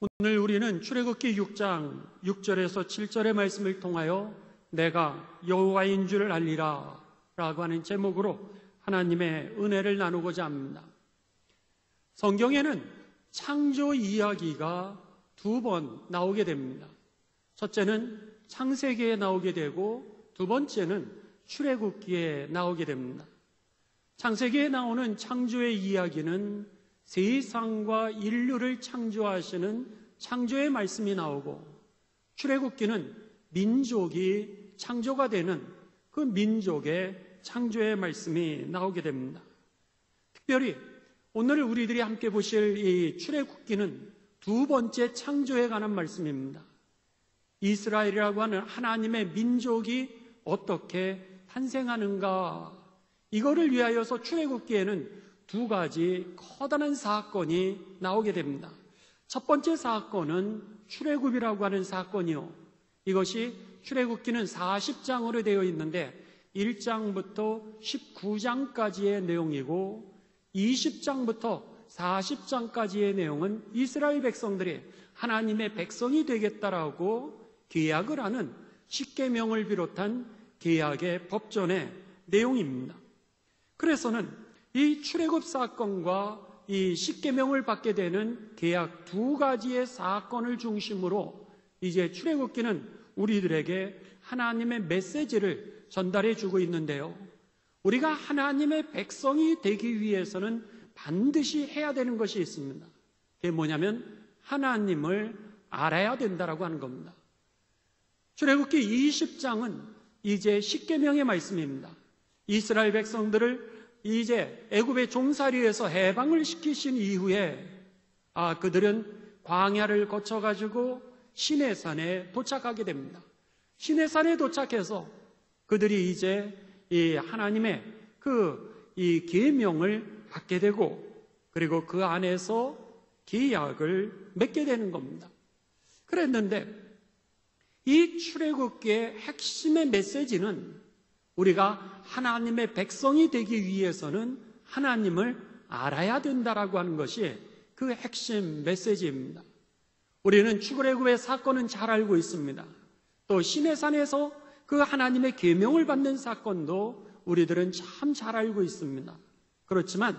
오늘 우리는 출애굽기 6장 6절에서 7절의 말씀을 통하여 내가 여호와인 줄 알리라 라고 하는 제목으로 하나님의 은혜를 나누고자 합니다. 성경에는 창조 이야기가 두 번 나오게 됩니다. 첫째는 창세기에 나오게 되고 두 번째는 출애굽기에 나오게 됩니다. 창세기에 나오는 창조의 이야기는 세상과 인류를 창조하시는 창조의 말씀이 나오고, 출애굽기는 민족이 창조가 되는 그 민족의 창조의 말씀이 나오게 됩니다. 특별히 오늘 우리들이 함께 보실 이 출애굽기는 두 번째 창조에 관한 말씀입니다. 이스라엘이라고 하는 하나님의 민족이 어떻게 탄생하는가, 이거를 위하여서 출애굽기에는 두 가지 커다란 사건이 나오게 됩니다. 첫 번째 사건은 출애굽이라고 하는 사건이요, 이것이 출애굽기는 40장으로 되어 있는데 1장부터 19장까지의 내용이고 20장부터 40장까지의 내용은 이스라엘 백성들이 하나님의 백성이 되겠다라고 계약을 하는 십계명을 비롯한 계약의 법전의 내용입니다. 그래서는 이 출애굽 사건과 이 십계명을 받게 되는 계약 두 가지의 사건을 중심으로 이제 출애굽기는 우리들에게 하나님의 메시지를 전달해 주고 있는데요, 우리가 하나님의 백성이 되기 위해서는 반드시 해야 되는 것이 있습니다. 그게 뭐냐면 하나님을 알아야 된다라고 하는 겁니다. 출애굽기 20장은 이제 십계명의 말씀입니다. 이스라엘 백성들을 이제 애굽의 종살이에서 해방을 시키신 이후에 그들은 광야를 거쳐가지고 시내산에 도착하게 됩니다. 시내산에 도착해서 그들이 이제 이 하나님의 이 계명을 받게 되고, 그리고 그 안에서 계약을 맺게 되는 겁니다. 그랬는데 이 출애굽기의 핵심의 메시지는 우리가 하나님의 백성이 되기 위해서는 하나님을 알아야 된다라고 하는 것이 그 핵심 메시지입니다. 우리는 출애굽의 사건은 잘 알고 있습니다. 또 시내산에서 그 하나님의 계명을 받는 사건도 우리들은 참 잘 알고 있습니다. 그렇지만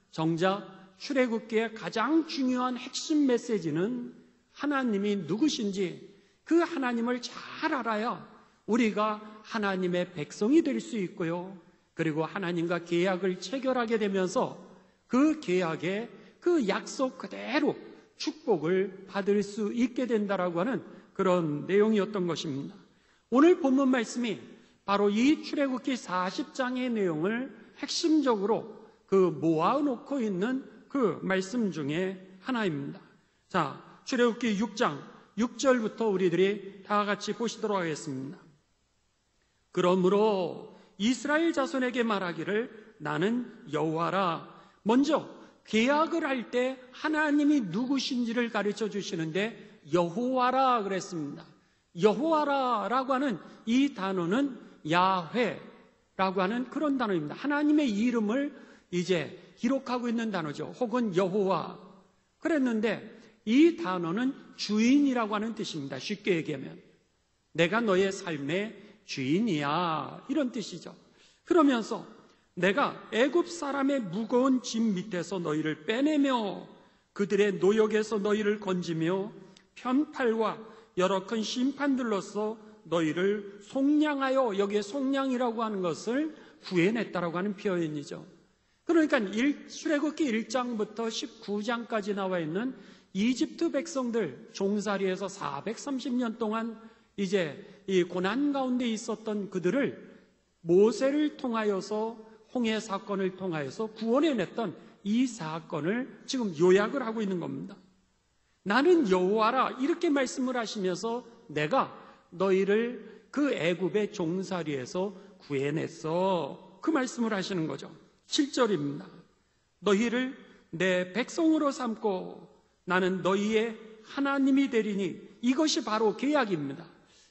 정작 출애굽기의 가장 중요한 핵심 메시지는 하나님이 누구신지, 그 하나님을 잘 알아야 우리가 하나님의 백성이 될 수 있고요, 그리고 하나님과 계약을 체결하게 되면서 그 계약의 그 약속 그대로 축복을 받을 수 있게 된다라고 하는 그런 내용이었던 것입니다. 오늘 본문 말씀이 바로 이 출애굽기 40장의 내용을 핵심적으로 모아놓고 있는 그 말씀 중에 하나입니다. 자, 출애굽기 6장 6절부터 우리들이 다 같이 보시도록 하겠습니다. 그러므로 이스라엘 자손에게 말하기를 나는 여호와라. 먼저 계약을 할 때 하나님이 누구신지를 가르쳐 주시는데 여호와라 그랬습니다. 여호와라라고 하는 이 단어는 야훼라고 하는 그런 단어입니다. 하나님의 이름을 이제 기록하고 있는 단어죠. 혹은 여호와. 그랬는데 이 단어는 주인이라고 하는 뜻입니다. 쉽게 얘기하면 내가 너의 삶의 주인이야, 이런 뜻이죠. 그러면서 내가 애굽 사람의 무거운 짐 밑에서 너희를 빼내며 그들의 노역에서 너희를 건지며 편팔과 여러 큰 심판들로서 너희를 속량하여, 여기에 속량이라고 하는 것을 구해냈다라고 하는 표현이죠. 그러니까 출애굽기 1장부터 19장까지 나와 있는 이집트 백성들 종살이에서 430년 동안 이제 이 고난 가운데 있었던 그들을 모세를 통하여서, 홍해 사건을 통하여서 구원해냈던 이 사건을 지금 요약을 하고 있는 겁니다. 나는 여호와라, 이렇게 말씀을 하시면서 내가 너희를 그 애굽의 종살이에서 구해냈어, 그 말씀을 하시는 거죠. 7절입니다. 너희를 내 백성으로 삼고 나는 너희의 하나님이 되리니, 이것이 바로 계약입니다.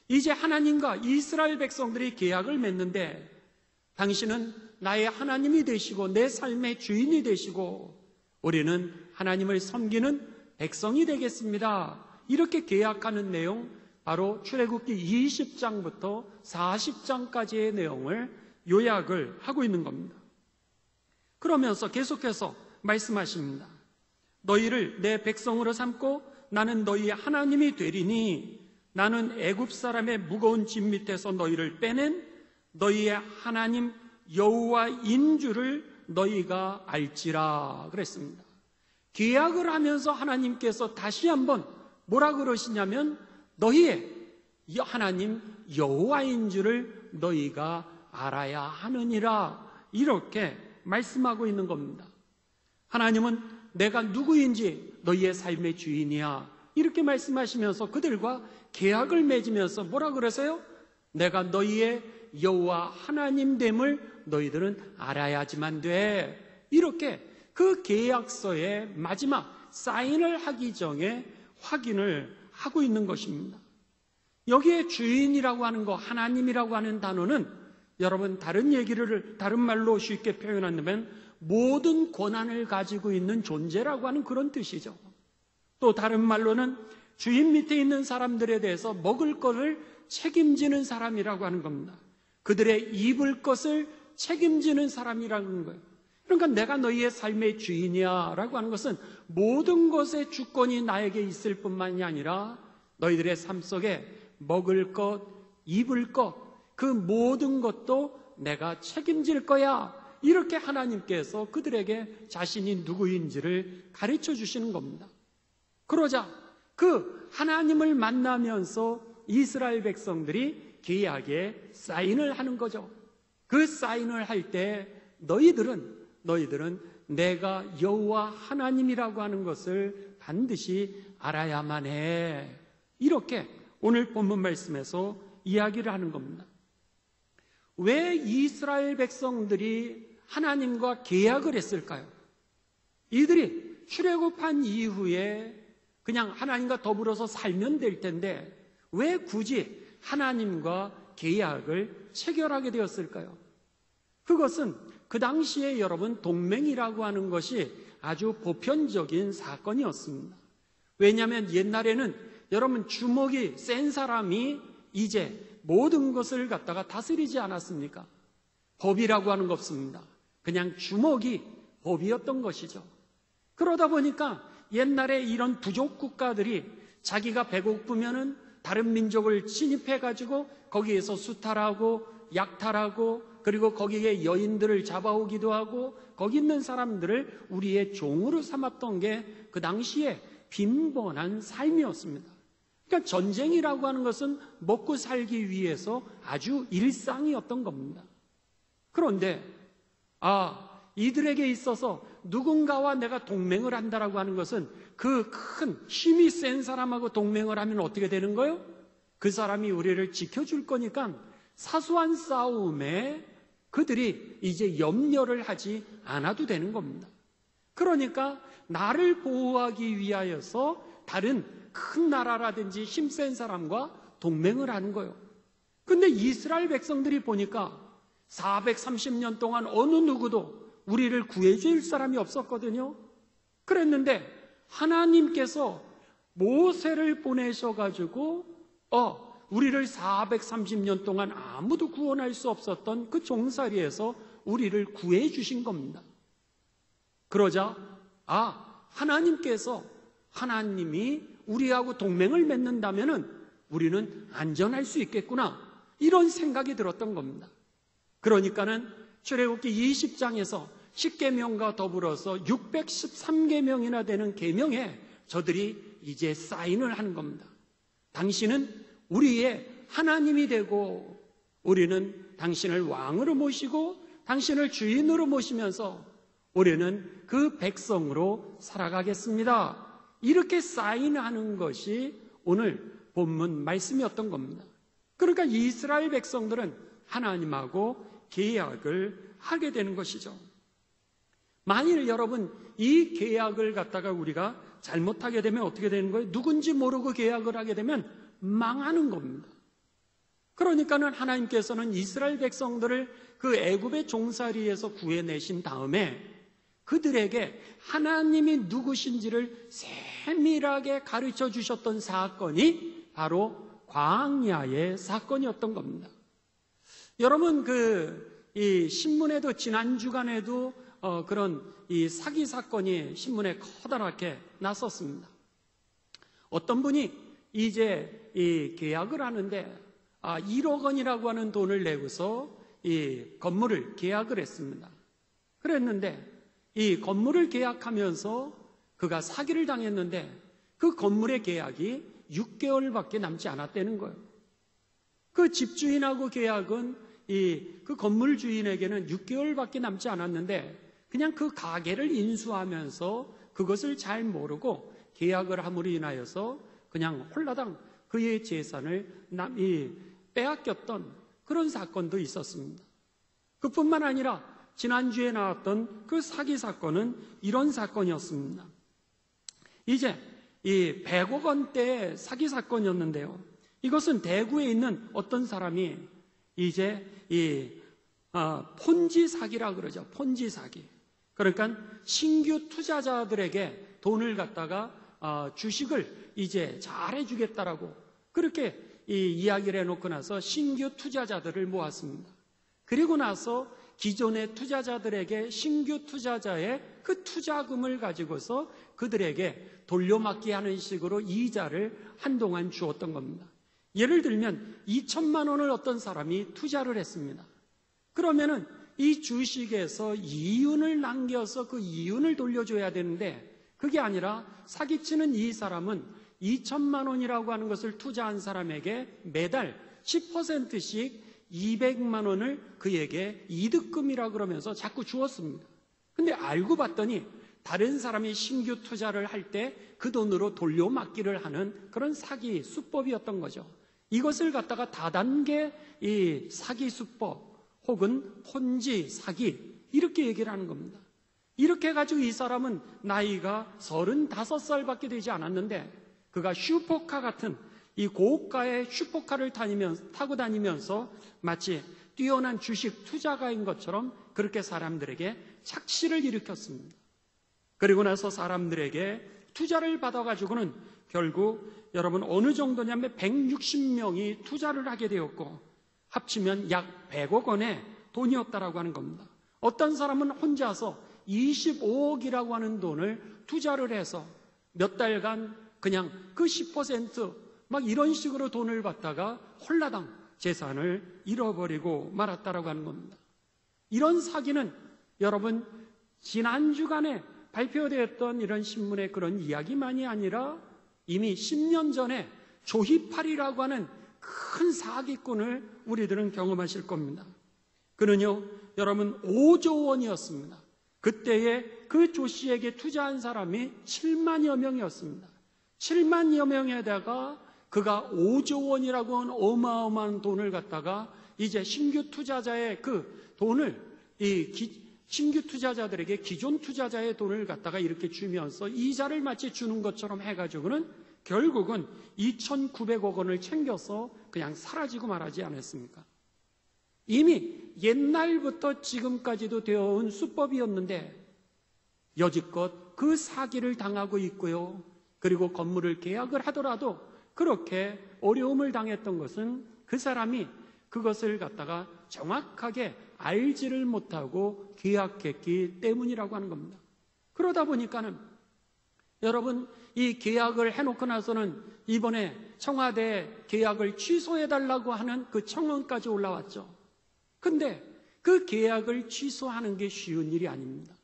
이제 하나님과 이스라엘 백성들이 계약을 맺는데 당신은 나의 하나님이 되시고 내 삶의 주인이 되시고 우리는 하나님을 섬기는 백성이 되겠습니다. 이렇게 계약하는 내용, 바로 출애굽기 20장부터 40장까지의 내용을 요약을 하고 있는 겁니다. 그러면서 계속해서 말씀하십니다. 너희를 내 백성으로 삼고 나는 너희의 하나님이 되리니 나는 애굽 사람의 무거운 짐 밑에서 너희를 빼낸 너희의 하나님 여호와인 줄을 너희가 알지라 그랬습니다. 계약을 하면서 하나님께서 다시 한번 뭐라 그러시냐면 너희의 하나님 여호와인 줄을 너희가 알아야 하느니라, 이렇게 말씀하고 있는 겁니다. 하나님은 내가 누구인지 너희의 삶의 주인이야, 이렇게 말씀하시면서 그들과 계약을 맺으면서 뭐라 그러세요? 내가 너희의 여호와 하나님됨을 너희들은 알아야지만 돼, 이렇게 그 계약서의 마지막 사인을 하기 전에 확인을 하고 있는 것입니다. 여기에 주인이라고 하는 거, 하나님이라고 하는 단어는 여러분 다른 말로 쉽게 표현한다면 모든 권한을 가지고 있는 존재라고 하는 그런 뜻이죠. 또 다른 말로는 주인 밑에 있는 사람들에 대해서 먹을 것을 책임지는 사람이라고 하는 겁니다. 그들의 입을 것을 책임지는 사람이라는 거예요. 그러니까 내가 너희의 삶의 주인이야 라고 하는 것은 모든 것의 주권이 나에게 있을 뿐만이 아니라 너희들의 삶 속에 먹을 것, 입을 것, 그 모든 것도 내가 책임질 거야, 이렇게 하나님께서 그들에게 자신이 누구인지를 가르쳐 주시는 겁니다. 그러자 그 하나님을 만나면서 이스라엘 백성들이 계약에 사인을 하는 거죠. 그 사인을 할 때 너희들은 내가 여호와 하나님이라고 하는 것을 반드시 알아야만 해, 이렇게 오늘 본문 말씀에서 이야기를 하는 겁니다. 왜 이스라엘 백성들이 하나님과 계약을 했을까요? 이들이 출애굽한 이후에 그냥 하나님과 더불어서 살면 될 텐데 왜 굳이 하나님과 계약을 체결하게 되었을까요? 그것은 그 당시에 여러분 동맹이라고 하는 것이 아주 보편적인 사건이었습니다. 왜냐하면 옛날에는 여러분 주먹이 센 사람이 이제 모든 것을 갖다가 다스리지 않았습니까? 법이라고 하는 거 없습니다. 그냥 주먹이 법이었던 것이죠. 그러다 보니까 옛날에 이런 부족 국가들이 자기가 배고프면은 다른 민족을 침입해가지고 거기에서 수탈하고 약탈하고 그리고 거기에 여인들을 잡아오기도 하고 거기 있는 사람들을 우리의 종으로 삼았던 게 그 당시에 빈번한 삶이었습니다. 그러니까 전쟁이라고 하는 것은 먹고 살기 위해서 아주 일상이었던 겁니다. 그런데 이들에게 있어서 누군가와 내가 동맹을 한다라고 하는 것은 그 큰 힘이 센 사람하고 동맹을 하면 어떻게 되는 거예요? 그 사람이 우리를 지켜줄 거니까 사소한 싸움에 그들이 이제 염려를 하지 않아도 되는 겁니다. 그러니까 나를 보호하기 위하여서 다른 큰 나라라든지 힘센 사람과 동맹을 하는 거예요. 근데 이스라엘 백성들이 보니까 430년 동안 어느 누구도 우리를 구해줄 사람이 없었거든요. 그랬는데 하나님께서 모세를 보내셔가지고 우리를 430년 동안 아무도 구원할 수 없었던 그 종살이에서 우리를 구해 주신 겁니다. 그러자 하나님이 우리하고 동맹을 맺는다면은 우리는 안전할 수 있겠구나, 이런 생각이 들었던 겁니다. 그러니까는 출애굽기 20장에서 10계명과 더불어서 613계명이나 되는 계명에 저들이 이제 사인을 하는 겁니다. 당신은 우리의 하나님이 되고 우리는 당신을 왕으로 모시고 당신을 주인으로 모시면서 우리는 그 백성으로 살아가겠습니다. 이렇게 사인하는 것이 오늘 본문 말씀이었던 겁니다. 그러니까 이스라엘 백성들은 하나님하고 계약을 하게 되는 것이죠. 만일 여러분 이 계약을 갖다가 우리가 잘못하게 되면 어떻게 되는 거예요? 누군지 모르고 계약을 하게 되면 망하는 겁니다. 그러니까는 하나님께서는 이스라엘 백성들을 그 애굽의 종살이에서 구해내신 다음에 그들에게 하나님이 누구신지를 세밀하게 가르쳐 주셨던 사건이 바로 광야의 사건이었던 겁니다. 여러분, 이 신문에도 지난 주간에도 그런 이 사기 사건이 신문에 커다랗게 났었습니다. 어떤 분이 이제 이 계약을 하는데 1억 원이라고 하는 돈을 내고서 이 건물을 계약을 했습니다. 그랬는데 이 건물을 계약하면서 그가 사기를 당했는데 그 건물의 계약이 6개월밖에 남지 않았다는 거예요. 그 집주인하고 계약은 그 건물 주인에게는 6개월밖에 남지 않았는데 그냥 그 가게를 인수하면서 그것을 잘 모르고 계약을 함으로 인하여서 그냥 홀라당 그의 재산을 빼앗겼던 그런 사건도 있었습니다. 그뿐만 아니라 지난주에 나왔던 그 사기 사건은 이런 사건이었습니다. 이제 이 100억 원대의 사기 사건이었는데요. 이것은 대구에 있는 어떤 사람이 이제 폰지 사기라 그러죠. 폰지 사기. 그러니까 신규 투자자들에게 돈을 갖다가 주식을 이제 잘해주겠다라고 그렇게 이야기를 해놓고 나서 신규 투자자들을 모았습니다. 그리고 나서 기존의 투자자들에게 신규 투자자의 그 투자금을 가지고서 그들에게 돌려막기 하는 식으로 이자를 한동안 주었던 겁니다. 예를 들면 2천만 원을 어떤 사람이 투자를 했습니다. 그러면은 이 주식에서 이윤을 남겨서 그 이윤을 돌려줘야 되는데 그게 아니라 사기치는 이 사람은 2천만 원이라고 하는 것을 투자한 사람에게 매달 10%씩 200만 원을 그에게 이득금이라 그러면서 자꾸 주었습니다. 근데 알고 봤더니 다른 사람이 신규 투자를 할 때 그 돈으로 돌려막기를 하는 그런 사기 수법이었던 거죠. 이것을 갖다가 다단계 이 사기 수법 혹은 폰지 사기 이렇게 얘기를 하는 겁니다. 이렇게 해가지고 이 사람은 나이가 35살밖에 되지 않았는데 그가 슈퍼카 같은 이 고가의 슈퍼카를 타고 다니면서 마치 뛰어난 주식 투자가인 것처럼 그렇게 사람들에게 착시를 일으켰습니다. 그리고 나서 사람들에게 투자를 받아가지고는 결국 여러분 어느 정도냐면 160명이 투자를 하게 되었고 합치면 약 100억 원의 돈이었다라고 하는 겁니다. 어떤 사람은 혼자서 25억이라고 하는 돈을 투자를 해서 몇 달간 그냥 그 10% 막 이런 식으로 돈을 받다가 홀라당 재산을 잃어버리고 말았다라고 하는 겁니다. 이런 사기는 여러분 지난 주간에 발표되었던 이런 신문의 그런 이야기만이 아니라 이미 10년 전에 조희팔이라고 하는 큰 사기꾼을 우리들은 경험하실 겁니다. 그는요 여러분 5조 원이었습니다. 그때에 그 조 씨에게 투자한 사람이 7만여 명이었습니다. 7만여 명에다가 그가 5조 원이라고 하는 어마어마한 돈을 갖다가 이제 신규 투자자의 그 돈을 신규 투자자들에게 기존 투자자의 돈을 갖다가 이렇게 주면서 이자를 마치 주는 것처럼 해가지고는 결국은 2,900억 원을 챙겨서 그냥 사라지고 말하지 않았습니까? 이미 옛날부터 지금까지도 되어온 수법이었는데 여지껏 그 사기를 당하고 있고요. 그리고 건물을 계약을 하더라도 그렇게 어려움을 당했던 것은 그 사람이 그것을 갖다가 정확하게 알지를 못하고 계약했기 때문이라고 하는 겁니다. 그러다 보니까는 여러분 이 계약을 해놓고 나서는 이번에 청와대 계약을 취소해달라고 하는 그 청원까지 올라왔죠. 근데 그 계약을 취소하는 게 쉬운 일이 아닙니다.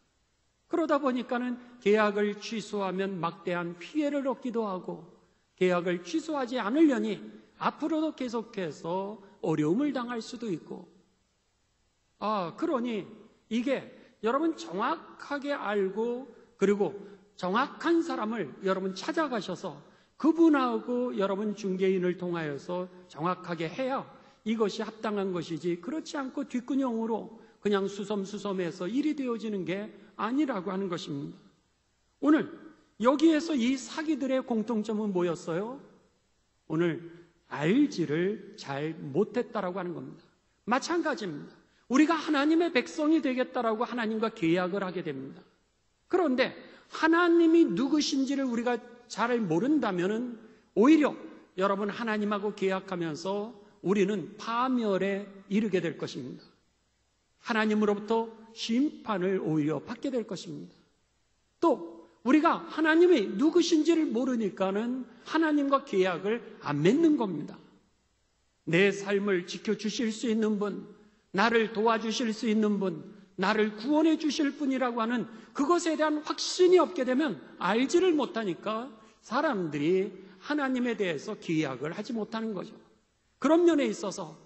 그러다 보니까는 계약을 취소하면 막대한 피해를 얻기도 하고 계약을 취소하지 않으려니 앞으로도 계속해서 어려움을 당할 수도 있고 그러니 이게 여러분 정확하게 알고 그리고 정확한 사람을 여러분 찾아가셔서 그분하고 여러분 중개인을 통하여서 정확하게 해야 이것이 합당한 것이지 그렇지 않고 뒷근형으로 그냥 수섬수섬해서 일이 되어지는 게 아니라고 하는 것입니다. 오늘 여기에서 이 사기들의 공통점은 뭐였어요? 오늘 알지를 잘 못했다라고 하는 겁니다. 마찬가지입니다. 우리가 하나님의 백성이 되겠다라고 하나님과 계약을 하게 됩니다. 그런데 하나님이 누구신지를 우리가 잘 모른다면 오히려 여러분 하나님하고 계약하면서 우리는 파멸에 이르게 될 것입니다. 하나님으로부터 심판을 오히려 받게 될 것입니다. 또 우리가 하나님이 누구신지를 모르니까는 하나님과 계약을 안 맺는 겁니다. 내 삶을 지켜주실 수 있는 분, 나를 도와주실 수 있는 분, 나를 구원해 주실 분이라고 하는 그것에 대한 확신이 없게 되면 알지를 못하니까 사람들이 하나님에 대해서 계약을 하지 못하는 거죠. 그런 면에 있어서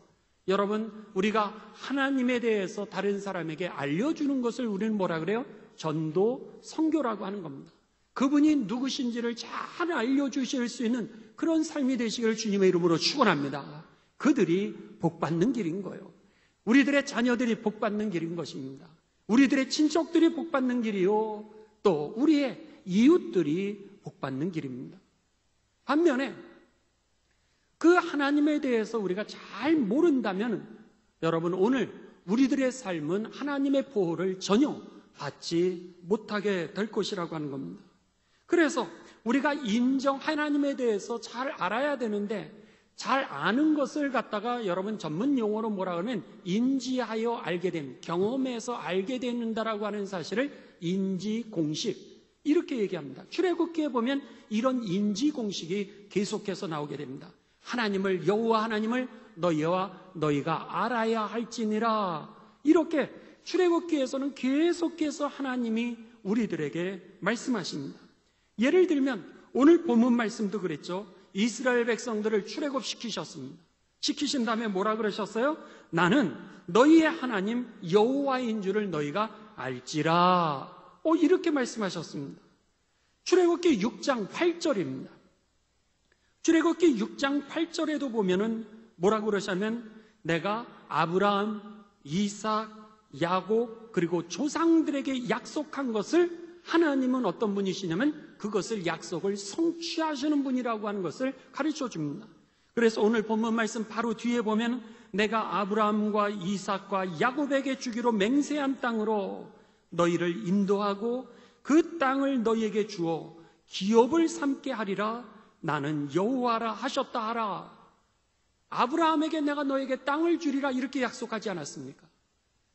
여러분, 우리가 하나님에 대해서 다른 사람에게 알려주는 것을 우리는 뭐라 그래요? 전도, 선교라고 하는 겁니다. 그분이 누구신지를 잘 알려주실 수 있는 그런 삶이 되시기를 주님의 이름으로 축원합니다. 그들이 복받는 길인 거예요. 우리들의 자녀들이 복받는 길인 것입니다. 우리들의 친척들이 복받는 길이요, 또 우리의 이웃들이 복받는 길입니다. 반면에 그 하나님에 대해서 우리가 잘 모른다면 여러분, 오늘 우리들의 삶은 하나님의 보호를 전혀 받지 못하게 될 것이라고 하는 겁니다. 그래서 우리가 하나님에 대해서 잘 알아야 되는데, 잘 아는 것을 갖다가 여러분 전문 용어로 뭐라 그러면 인지하여 알게 됨, 경험해서 알게 된다라고 하는 사실을 인지공식, 이렇게 얘기합니다. 출애굽기에 보면 이런 인지공식이 계속해서 나오게 됩니다. 하나님을, 여호와 하나님을 너희가 알아야 할지니라. 이렇게 출애굽기에서는 계속해서 하나님이 우리들에게 말씀하십니다. 예를 들면 오늘 본문 말씀도 그랬죠. 이스라엘 백성들을 출애굽시키셨습니다. 시키신 다음에 뭐라 그러셨어요? 나는 너희의 하나님 여호와인 줄을 너희가 알지라. 이렇게 말씀하셨습니다. 출애굽기 6장 8절입니다. 출애굽기 6장 8절에도 보면은 뭐라고 그러시냐면 내가 아브라함, 이삭, 야곱 그리고 조상들에게 약속한 것을 하나님은 어떤 분이시냐면 그것을 약속을 성취하시는 분이라고 하는 것을 가르쳐 줍니다. 그래서 오늘 본문 말씀 바로 뒤에 보면 내가 아브라함과 이삭과 야곱에게 주기로 맹세한 땅으로 너희를 인도하고 그 땅을 너희에게 주어 기업을 삼게 하리라. 나는 여호와라 하셨다 하라. 아브라함에게 내가 너에게 땅을 주리라 이렇게 약속하지 않았습니까?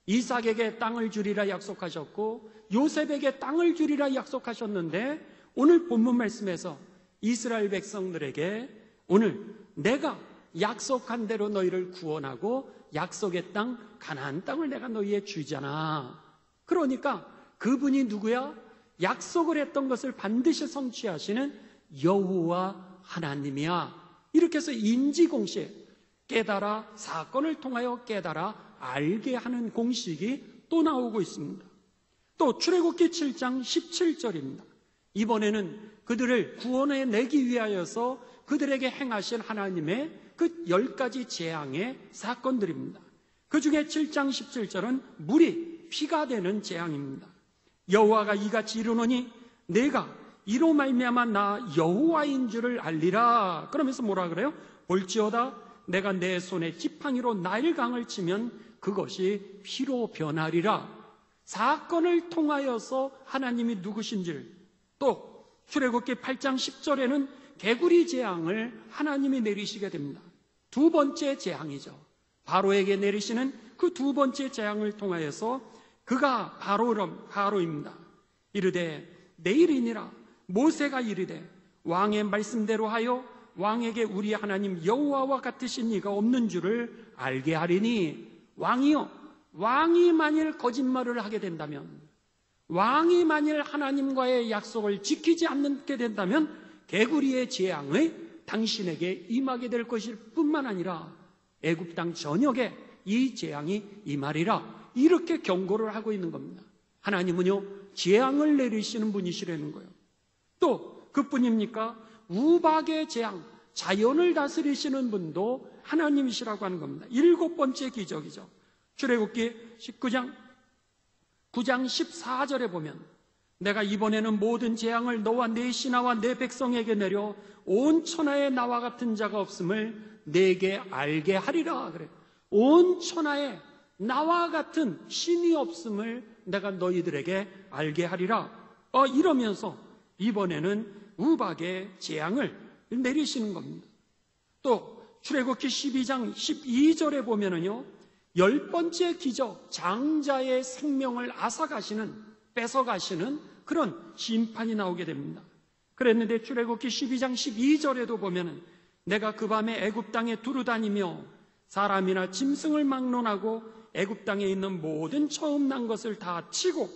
이삭에게 땅을 주리라 약속하셨고 요셉에게 땅을 주리라 약속하셨는데 오늘 본문 말씀에서 이스라엘 백성들에게 오늘 내가 약속한 대로 너희를 구원하고 약속의 땅 가나안 땅을 내가 너희에 주잖아. 그러니까 그분이 누구야? 약속을 했던 것을 반드시 성취하시는 여호와 하나님이야. 이렇게 해서 인지공식, 깨달아, 사건을 통하여 깨달아 알게 하는 공식이 또 나오고 있습니다. 또 출애굽기 7장 17절입니다. 이번에는 그들을 구원해 내기 위하여서 그들에게 행하신 하나님의 그 10가지 재앙의 사건들입니다. 그 중에 7장 17절은 물이 피가 되는 재앙입니다. 여호와가 이같이 이르노니 내가 이로 말미암아 나 여호와인 줄을 알리라. 그러면서 뭐라 그래요? 볼지어다 내가 내 손에 지팡이로 나일강을 치면 그것이 피로 변하리라. 사건을 통하여서 하나님이 누구신지를, 또 출애굽기 8장 10절에는 개구리 재앙을 하나님이 내리시게 됩니다. 두 번째 재앙이죠. 바로에게 내리시는 그 두 번째 재앙을 통하여서 그가 바로입니다. 이르되 내일이니라. 모세가 이르되 왕의 말씀대로 하여 왕에게 우리 하나님 여호와와 같으신 이가 없는 줄을 알게 하리니. 왕이 만일 거짓말을 하게 된다면, 왕이 만일 하나님과의 약속을 지키지 않게 된다면 개구리의 재앙의 당신에게 임하게 될 것일 뿐만 아니라 애굽 땅 전역에 이 재앙이 임하리라. 이렇게 경고를 하고 있는 겁니다. 하나님은요 재앙을 내리시는 분이시라는 거예요. 또 그뿐입니까? 우박의 재앙, 자연을 다스리시는 분도 하나님이시라고 하는 겁니다. 7번째 기적이죠. 출애굽기 9장 14절에 보면 내가 이번에는 모든 재앙을 너와 네 신하와 네 백성에게 내려 온 천하에 나와 같은 자가 없음을 내게 알게 하리라. 그래. 온 천하에 나와 같은 신이 없음을 내가 너희들에게 알게 하리라. 이러면서 이번에는 우박의 재앙을 내리시는 겁니다. 또 출애굽기 12장 12절에 보면은요, 10번째 기적, 장자의 생명을 뺏어가시는 그런 심판이 나오게 됩니다. 그랬는데 출애굽기 12장 12절에도 보면은 내가 그 밤에 애굽 땅에 두루다니며 사람이나 짐승을 막론하고 애굽 땅에 있는 모든 처음 난 것을 다 치고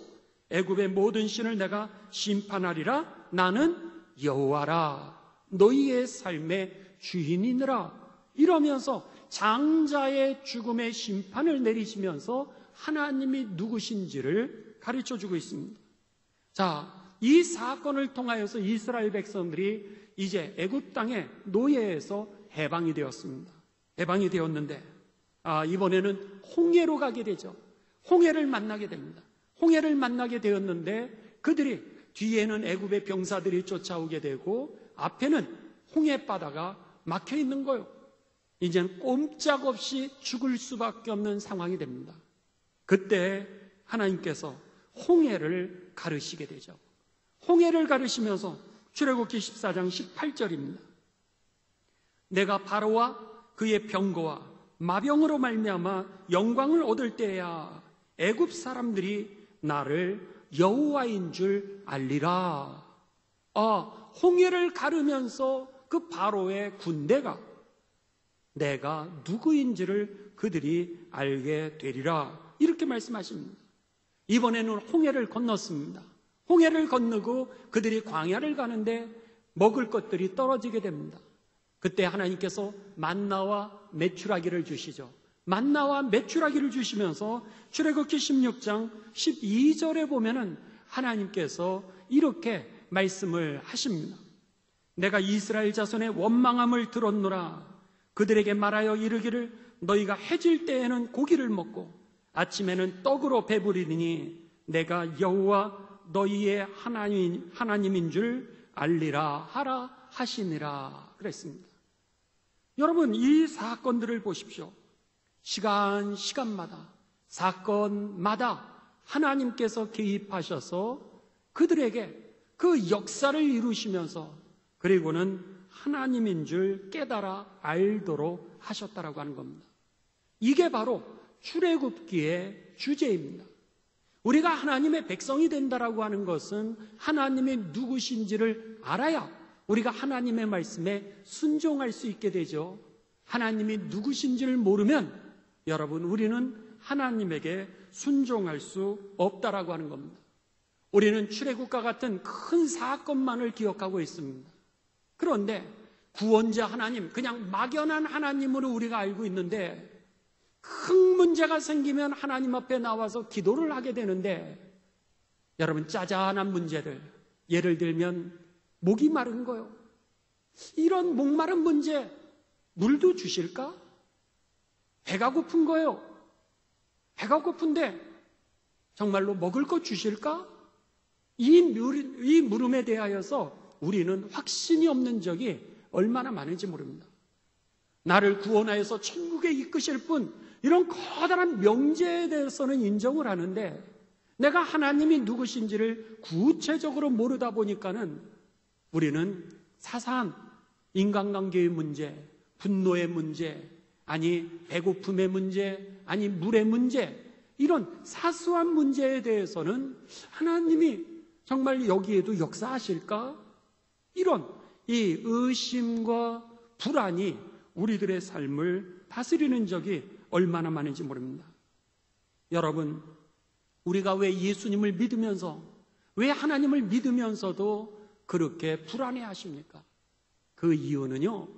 애굽의 모든 신을 내가 심판하리라. 나는 여호와라, 너희의 삶의 주인이니라. 이러면서 장자의 죽음의 심판을 내리시면서 하나님이 누구신지를 가르쳐주고 있습니다. 자, 이 사건을 통하여서 이스라엘 백성들이 이제 애굽 땅의 노예에서 해방이 되었습니다. 해방이 되었는데 이번에는 홍해로 가게 되죠. 홍해를 만나게 됩니다. 홍해를 만나게 되었는데 그들이 뒤에는 애굽의 병사들이 쫓아오게 되고 앞에는 홍해 바다가 막혀 있는 거예요. 이제는 꼼짝없이 죽을 수밖에 없는 상황이 됩니다. 그때 하나님께서 홍해를 가르시게 되죠. 홍해를 가르시면서 출애굽기 14장 18절입니다. 내가 바로와 그의 병거와 마병으로 말미암아 영광을 얻을 때야 애굽 사람들이 나를 여호와인 줄 알리라. 홍해를 가르면서 그 바로의 군대가 내가 누구인지를 그들이 알게 되리라. 이렇게 말씀하십니다. 이번에는 홍해를 건넜습니다. 홍해를 건너고 그들이 광야를 가는데 먹을 것들이 떨어지게 됩니다. 그때 하나님께서 만나와 메추라기를 주시죠. 만나와 메추라기를 주시면서 출애굽기 16장 12절에 보면은 하나님께서 이렇게 말씀을 하십니다. 내가 이스라엘 자손의 원망함을 들었노라. 그들에게 말하여 이르기를 너희가 해질 때에는 고기를 먹고 아침에는 떡으로 배부리니 내가 여호와 너희의 하나님인 줄 알리라 하라 하시니라 그랬습니다. 여러분, 이 사건들을 보십시오. 시간마다 사건마다 하나님께서 개입하셔서 그들에게 그 역사를 이루시면서 그리고는 하나님인 줄 깨달아 알도록 하셨다라고 하는 겁니다. 이게 바로 출애굽기의 주제입니다. 우리가 하나님의 백성이 된다라고 하는 것은 하나님이 누구신지를 알아야 우리가 하나님의 말씀에 순종할 수 있게 되죠. 하나님이 누구신지를 모르면 여러분, 우리는 하나님에게 순종할 수 없다라고 하는 겁니다. 우리는 출애굽과 같은 큰 사건만을 기억하고 있습니다. 그런데 구원자 하나님, 그냥 막연한 하나님으로 우리가 알고 있는데 큰 문제가 생기면 하나님 앞에 나와서 기도를 하게 되는데 여러분, 짜잘한 문제들, 예를 들면 목이 마른 거요. 이런 목마른 문제 물도 주실까? 배가 고픈 거요. 배가 고픈데 정말로 먹을 거 주실까? 이 물음에 대하여서 우리는 확신이 없는 적이 얼마나 많은지 모릅니다. 나를 구원하여서 천국에 이끄실 분, 이런 커다란 명제에 대해서는 인정을 하는데 내가 하나님이 누구신지를 구체적으로 모르다 보니까는 우리는 사사한 인간관계의 문제, 분노의 문제, 아니 배고픔의 문제, 아니 물의 문제, 이런 사소한 문제에 대해서는 하나님이 정말 여기에도 역사하실까? 이런 이 의심과 불안이 우리들의 삶을 다스리는 적이 얼마나 많은지 모릅니다. 여러분, 우리가 왜 예수님을 믿으면서, 왜 하나님을 믿으면서도 그렇게 불안해 하십니까? 그 이유는요,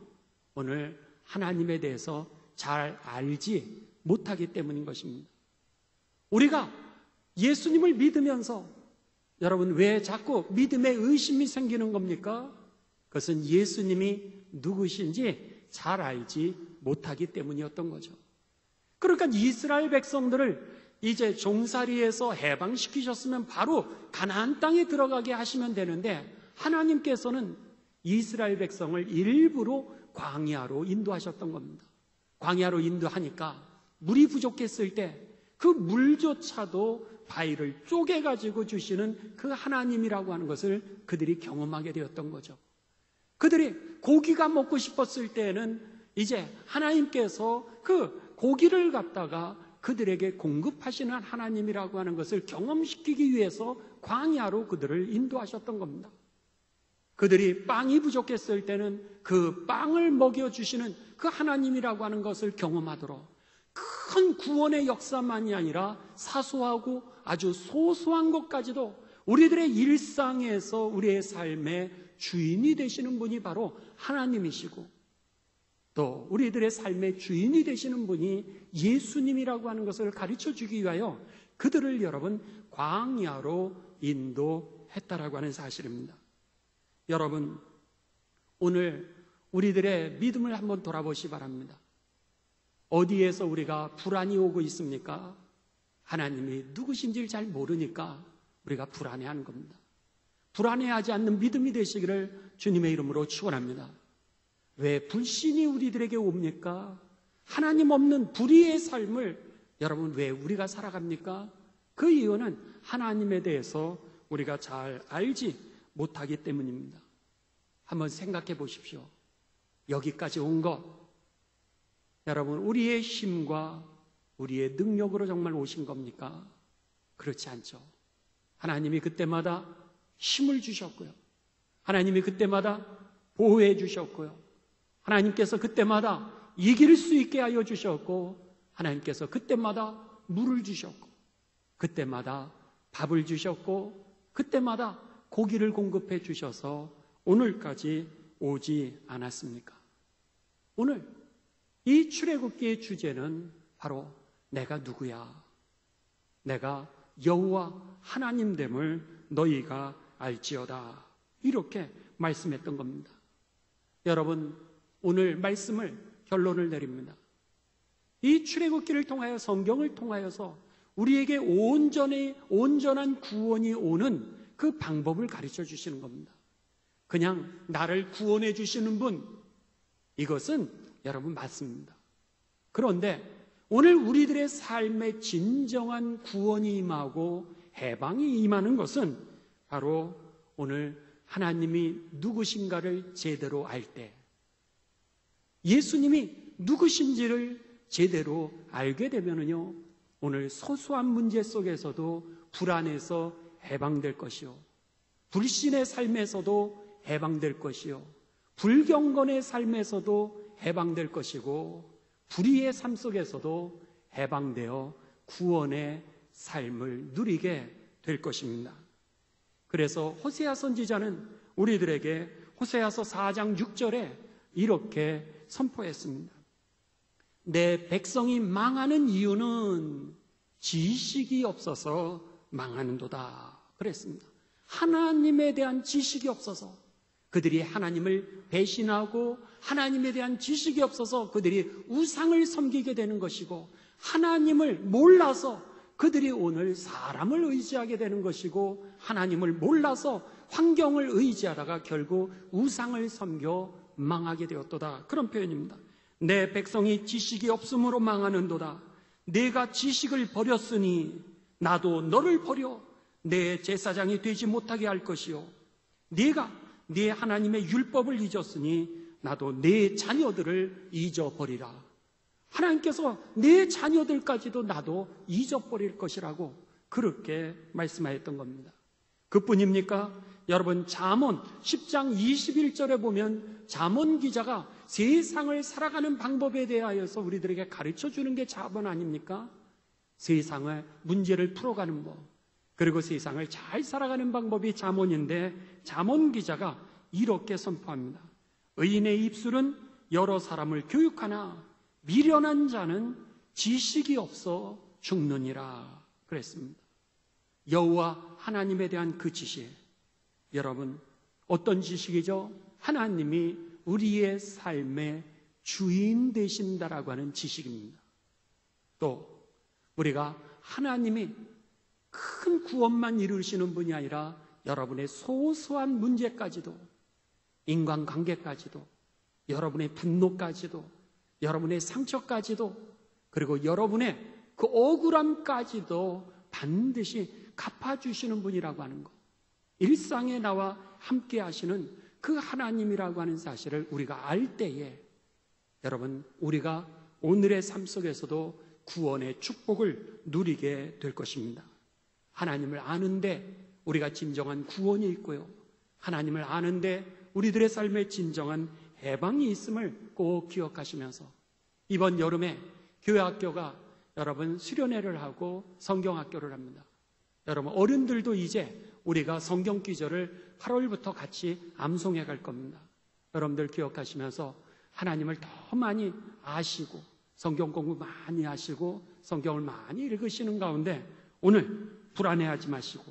오늘 하나님에 대해서 잘 알지 못하기 때문인 것입니다. 우리가 예수님을 믿으면서 여러분, 왜 자꾸 믿음에 의심이 생기는 겁니까? 그것은 예수님이 누구신지 잘 알지 못하기 때문이었던 거죠. 그러니까 이스라엘 백성들을 이제 종살이에서 해방시키셨으면 바로 가나안 땅에 들어가게 하시면 되는데 하나님께서는 이스라엘 백성을 일부러 광야로 인도하셨던 겁니다. 광야로 인도하니까 물이 부족했을 때 그 물조차도 바위를 쪼개가지고 주시는 그 하나님이라고 하는 것을 그들이 경험하게 되었던 거죠. 그들이 고기가 먹고 싶었을 때에는 이제 하나님께서 그 고기를 갖다가 그들에게 공급하시는 하나님이라고 하는 것을 경험시키기 위해서 광야로 그들을 인도하셨던 겁니다. 그들이 빵이 부족했을 때는 그 빵을 먹여주시는 그 하나님이라고 하는 것을 경험하도록 큰 구원의 역사만이 아니라 사소하고 아주 소소한 것까지도 우리들의 일상에서 우리의 삶의 주인이 되시는 분이 바로 하나님이시고, 또 우리들의 삶의 주인이 되시는 분이 예수님이라고 하는 것을 가르쳐 주기 위하여 그들을 여러분 광야로 인도했다라고 하는 사실입니다. 여러분, 오늘 우리들의 믿음을 한번 돌아보시 바랍니다. 어디에서 우리가 불안이 오고 있습니까? 하나님이 누구신지를 잘 모르니까 우리가 불안해하는 겁니다. 불안해하지 않는 믿음이 되시기를 주님의 이름으로 축원합니다. 왜 불신이 우리들에게 옵니까? 하나님 없는 불의의 삶을 여러분 왜 우리가 살아갑니까? 그 이유는 하나님에 대해서 우리가 잘 알지 못하기 때문입니다. 한번 생각해 보십시오. 여기까지 온 것, 여러분 우리의 힘과 우리의 능력으로 정말 오신 겁니까? 그렇지 않죠. 하나님이 그때마다 힘을 주셨고요. 하나님이 그때마다 보호해 주셨고요. 하나님께서 그때마다 이길 수 있게 하여 주셨고, 하나님께서 그때마다 물을 주셨고, 그때마다 밥을 주셨고, 그때마다 고기를 공급해 주셔서 오늘까지 오지 않았습니까? 오늘 이 출애굽기의 주제는 바로 내가 누구야? 내가 여호와 하나님됨을 너희가 알지어다. 이렇게 말씀했던 겁니다. 여러분, 오늘 말씀을 결론을 내립니다. 이 출애굽기를 통하여 성경을 통하여서 우리에게 온전한 구원이 오는 그 방법을 가르쳐 주시는 겁니다. 그냥 나를 구원해 주시는 분, 이것은 여러분 맞습니다. 그런데 오늘 우리들의 삶에 진정한 구원이 임하고 해방이 임하는 것은 바로 오늘 하나님이 누구신가를 제대로 알 때, 예수님이 누구신지를 제대로 알게 되면은요, 오늘 소소한 문제 속에서도 불안해서 해방될 것이요, 불신의 삶에서도 해방될 것이요, 불경건의 삶에서도 해방될 것이고, 불의의 삶 속에서도 해방되어 구원의 삶을 누리게 될 것입니다. 그래서 호세아 선지자는 우리들에게 호세아서 4장 6절에 이렇게 선포했습니다. 내 백성이 망하는 이유는 지식이 없어서 망하는도다 그랬습니다. 하나님에 대한 지식이 없어서 그들이 하나님을 배신하고, 하나님에 대한 지식이 없어서 그들이 우상을 섬기게 되는 것이고, 하나님을 몰라서 그들이 오늘 사람을 의지하게 되는 것이고, 하나님을 몰라서 환경을 의지하다가 결국 우상을 섬겨 망하게 되었도다. 그런 표현입니다. 내 백성이 지식이 없음으로 망하는도다. 내가 지식을 버렸으니 나도 너를 버려 내 제사장이 되지 못하게 할 것이요, 네가 네 하나님의 율법을 잊었으니 나도 내 자녀들을 잊어버리라. 하나님께서 내 자녀들까지도 나도 잊어버릴 것이라고 그렇게 말씀하였던 겁니다. 그뿐입니까? 여러분, 잠언 10장 21절에 보면 잠언 기자가 세상을 살아가는 방법에 대하여서 우리들에게 가르쳐주는 게 잠언 아닙니까? 세상의 문제를 풀어가는 법, 그리고 세상을 잘 살아가는 방법이 잠언인데, 잠언 기자가 이렇게 선포합니다. 의인의 입술은 여러 사람을 교육하나 미련한 자는 지식이 없어 죽느니라 그랬습니다. 여호와 하나님에 대한 그 지식, 여러분 어떤 지식이죠? 하나님이 우리의 삶의 주인 되신다라고 하는 지식입니다. 또 우리가 하나님이 큰 구원만 이루시는 분이 아니라 여러분의 소소한 문제까지도, 인간관계까지도, 여러분의 분노까지도, 여러분의 상처까지도, 그리고 여러분의 그 억울함까지도 반드시 갚아주시는 분이라고 하는 것, 일상에 나와 함께 하시는 그 하나님이라고 하는 사실을 우리가 알 때에 여러분, 우리가 오늘의 삶 속에서도 구원의 축복을 누리게 될 것입니다. 하나님을 아는데 우리가 진정한 구원이 있고요, 하나님을 아는데 우리들의 삶에 진정한 해방이 있음을 꼭 기억하시면서 이번 여름에 교회학교가 여러분 수련회를 하고 성경학교를 합니다. 여러분, 어른들도 이제 우리가 성경 기절을 8월부터 같이 암송해 갈 겁니다. 여러분들 기억하시면서 하나님을 더 많이 아시고 성경 공부 많이 하시고 성경을 많이 읽으시는 가운데 오늘 불안해하지 마시고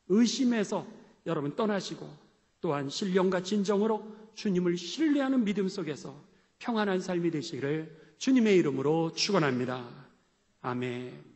의심해서 여러분 떠나시고 또한 신령과 진정으로 주님을 신뢰하는 믿음 속에서 평안한 삶이 되시기를 주님의 이름으로 축원합니다. 아멘.